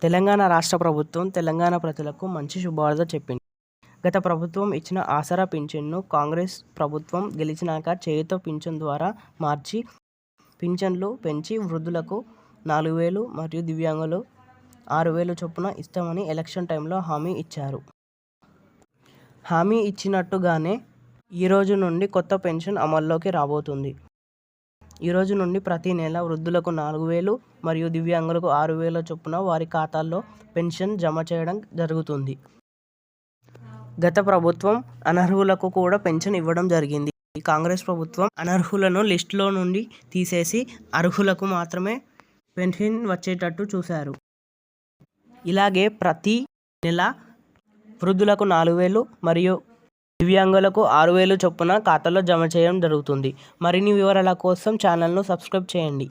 తెలంగాణ రాష్ట్ర ప్రభుత్వం తెలంగాణ ప్రజలకు మంచి శుభవార్త చెప్పింది. గత ప్రభుత్వం ఇచ్చిన ఆసరా పింఛన్ను కాంగ్రెస్ ప్రభుత్వం గెలిచినాక చేయూత పింఛన్ ద్వారా మార్చి పింఛన్లు పెంచి వృద్ధులకు 4,000 మరియు దివ్యాంగులు 6,000 చొప్పున ఇస్తామని ఎలక్షన్ టైంలో హామీ ఇచ్చారు. హామీ ఇచ్చినట్టుగానే ఈరోజు నుండి కొత్త పెన్షన్ అమల్లోకి రాబోతుంది. ఈరోజు నుండి ప్రతి నెల వృద్ధులకు 4,000 మరియు దివ్యాంగులకు 6,000 చొప్పున వారి ఖాతాల్లో పెన్షన్ జమ చేయడం జరుగుతుంది. గత ప్రభుత్వం అనర్హులకు కూడా పెన్షన్ ఇవ్వడం జరిగింది. కాంగ్రెస్ ప్రభుత్వం అనర్హులను లిస్టులో నుండి తీసేసి అర్హులకు మాత్రమే పెన్షన్ వచ్చేటట్టు చూశారు. ఇలాగే ప్రతి నెల వృద్ధులకు 4,000 మరియు దివ్యాంగులకు 6,000 చొప్పున ఖాతాలో జమ చేయడం జరుగుతుంది. మరిన్ని వివరాల కోసం ఛానల్ను సబ్స్క్రైబ్ చేయండి.